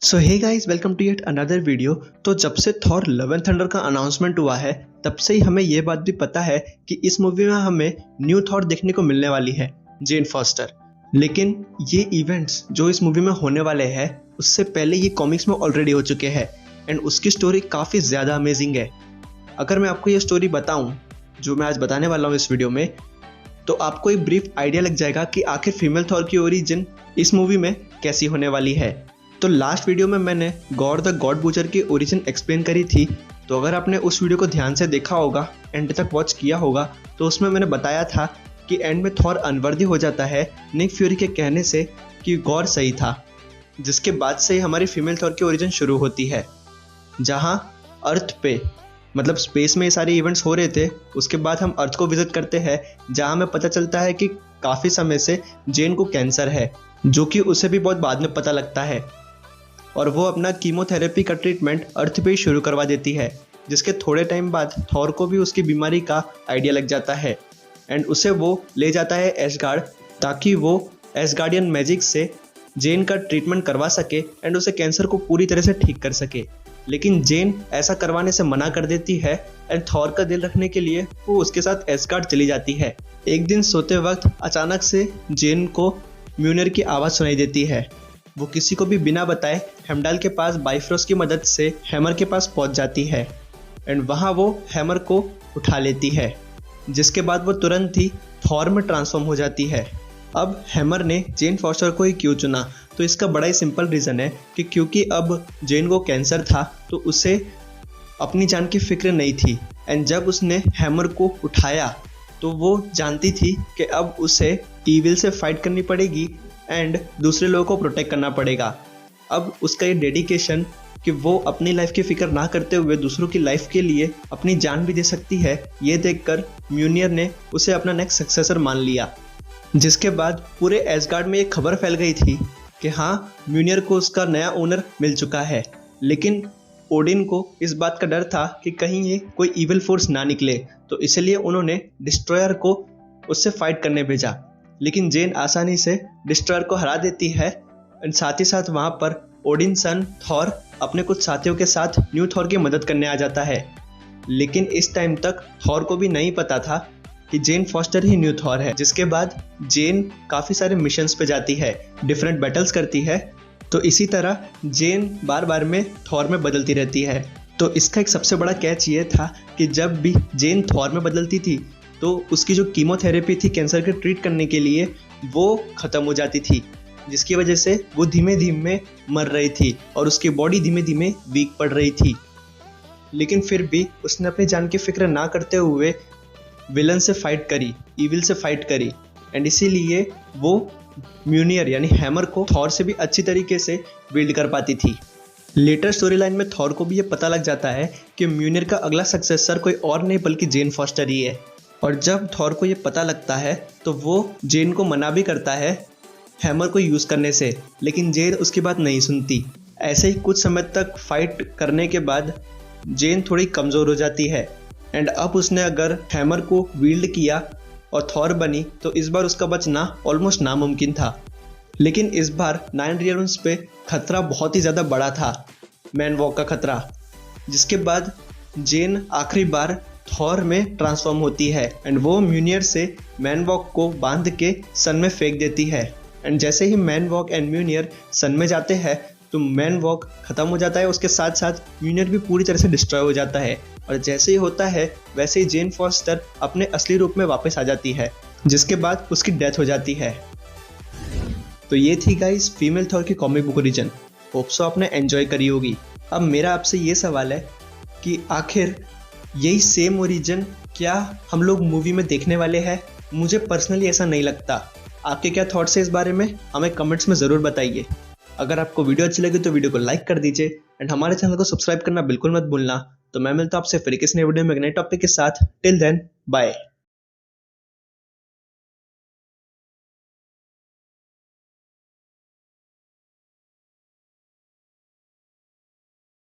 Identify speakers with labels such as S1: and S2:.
S1: So hey guys, welcome to yet another video. तो जब से थॉर लव एंड थंडर का अनाउंसमेंट हुआ है तब से ही हमें ये बात भी पता है कि इस मूवी में हमें न्यू थॉर देखने को मिलने वाली है, जेन फॉस्टर। लेकिन ये इवेंट्स जो इस मूवी में होने वाले हैं उससे पहले ये कॉमिक्स में ऑलरेडी हो चुके हैं एंड उसकी स्टोरी काफ़ी ज़्यादा अमेजिंग है। अगर मैं आपको ये स्टोरी बताऊँ जो मैं आज बताने वाला हूँ इस वीडियो में, तो आपको एक ब्रीफ आइडिया लग जाएगा कि आखिर फीमेल थॉर की ओरिजिन इस मूवी में कैसी होने वाली है। तो लास्ट वीडियो में मैंने गॉड द गॉड बूचर की ओरिजिन एक्सप्लेन करी थी, तो अगर आपने उस वीडियो को ध्यान से देखा होगा, एंड तक वॉच किया होगा, तो उसमें मैंने बताया था कि एंड में थॉर अनवर्दी हो जाता है निक फ्यूरी के कहने से कि गॉड सही था, जिसके बाद से ही हमारी फीमेल थॉर की ओरिजिन शुरू होती है। जहाँ अर्थ पे मतलब स्पेस में ये सारे इवेंट्स हो रहे थे, उसके बाद हम अर्थ को विजिट करते हैं जहाँ हमें पता चलता है कि काफ़ी समय से जेन को कैंसर है, जो कि उसे भी बहुत बाद में पता लगता है और वो अपना कीमोथेरेपी का ट्रीटमेंट अर्थ पे ही शुरू करवा देती है, जिसके थोड़े टाइम बाद थॉर को भी उसकी बीमारी का आइडिया लग जाता है एंड उसे वो ले जाता है एसगार्ड ताकि वो एसगार्डियन मैजिक से जेन का ट्रीटमेंट करवा सके एंड उसे कैंसर को पूरी तरह से ठीक कर सके। लेकिन जेन ऐसा करवाने से मना कर देती है एंड थॉर का दिल रखने के लिए वो उसके साथ एसगार्ड चली जाती है। एक दिन सोते वक्त अचानक से जेन को म्यूनियर की आवाज़ सुनाई देती है। वो किसी को भी बिना बताए हेमडाल के पास बाइफ्रोस्ट की मदद से हैमर के पास पहुंच जाती है एंड वहां वो हैमर को उठा लेती है, जिसके बाद वो तुरंत ही थॉर में ट्रांसफॉर्म हो जाती है। अब हैमर ने जेन फॉस्टर को ही क्यों चुना, तो इसका बड़ा ही सिंपल रीज़न है कि क्योंकि अब जेन को कैंसर था तो उसे अपनी जान की फिक्र नहीं थी एंड जब उसने हैमर को उठाया तो वो जानती थी कि अब उसे ईविल से फाइट करनी पड़ेगी एंड दूसरे लोगों को प्रोटेक्ट करना पड़ेगा। अब उसका ये डेडिकेशन कि वो अपनी लाइफ की फिक्र ना करते हुए दूसरों की लाइफ के लिए अपनी जान भी दे सकती है, ये देखकर म्यूनियर ने उसे अपना नेक्स्ट सक्सेसर मान लिया। जिसके बाद पूरे एसगार्ड में ये खबर फैल गई थी कि हाँ, म्यूनियर को उसका नया ओनर मिल चुका है। लेकिन ओडिन को इस बात का डर था कि कहीं ये कोई इविल फोर्स ना निकले, तो इसलिए उन्होंने डिस्ट्रॉयर को उससे फाइट करने भेजा। लेकिन जेन आसानी से डिस्ट्रॉयर को हरा देती है और साथ ही साथ वहाँ पर ओडिन सन थॉर अपने कुछ साथियों के साथ न्यू थॉर की मदद करने आ जाता है। लेकिन इस टाइम तक थॉर को भी नहीं पता था कि जेन फॉस्टर ही न्यू थॉर है। जिसके बाद जेन काफ़ी सारे मिशंस पे जाती है, डिफरेंट बैटल्स करती है, तो इसी तरह जेन बार बार में थॉर में बदलती रहती है। तो इसका एक सबसे बड़ा कैच ये था कि जब भी जेन थॉर में बदलती थी तो उसकी जो कीमोथेरेपी थी कैंसर के ट्रीट करने के लिए वो ख़त्म हो जाती थी, जिसकी वजह से वो धीमे धीमे मर रही थी और उसकी बॉडी धीमे धीमे वीक पड़ रही थी। लेकिन फिर भी उसने अपनी जान की फिक्र ना करते हुए विलन से फाइट करी, ईविल से फाइट करी एंड इसीलिए वो म्यूनियर यानी हैमर को थॉर से भी अच्छी तरीके से बिल्ड कर पाती थी। लेटर स्टोरी लाइन में थॉर को भी ये पता लग जाता है कि म्यूनियर का अगला सक्सेसर कोई और नहीं बल्कि जेन फॉस्टर ही है। और जब थॉर को ये पता लगता है तो वो जेन को मना भी करता है हैमर को यूज़ करने से, लेकिन जेन उसकी बात नहीं सुनती। ऐसे ही कुछ समय तक फाइट करने के बाद जेन थोड़ी कमज़ोर हो जाती है एंड अब उसने अगर हैमर को विल्ड किया और थॉर बनी तो इस बार उसका बचना ऑलमोस्ट नामुमकिन था। लेकिन इस बार 9 रियल्म्स पे खतरा बहुत ही ज़्यादा बड़ा था, मैन वॉक का खतरा। जिसके बाद जेन आखिरी बार थॉर में ट्रांसफॉर्म होती है एंड वो म्यूनियर से मैन वॉक को बांध के सन में फेंक देती है एंड जैसे ही मैन वॉक एंड म्यूनियर सन में जाते हैं तो मैन वॉक ख़त्म हो जाता है, उसके साथ साथ म्यूनियर भी पूरी तरह से डिस्ट्रॉय हो जाता है और जैसे ही होता है वैसे ही जेन फॉस्टर अपने असली रूप में वापस आ जाती है, जिसके बाद उसकी डेथ हो जाती है। तो ये थी गाइस फीमेल थॉर की comic book origin. Hope so आपने एंजॉय करी होगी। अब मेरा आपसे ये सवाल है कि आखिर यही सेम ओरिजिन क्या हम लोग मूवी में देखने वाले हैं? मुझे पर्सनली ऐसा नहीं लगता। आपके क्या थॉट्स है इस बारे में, हमें कमेंट्स में ज़रूर बताइए। अगर आपको वीडियो अच्छी लगी तो वीडियो को लाइक कर दीजिए एंड हमारे चैनल को सब्सक्राइब करना बिल्कुल मत भूलना। तो मैं मिलता हूँ आपसे फिर किसी नए वीडियो में एक नए टॉपिक के साथ। Till then bye.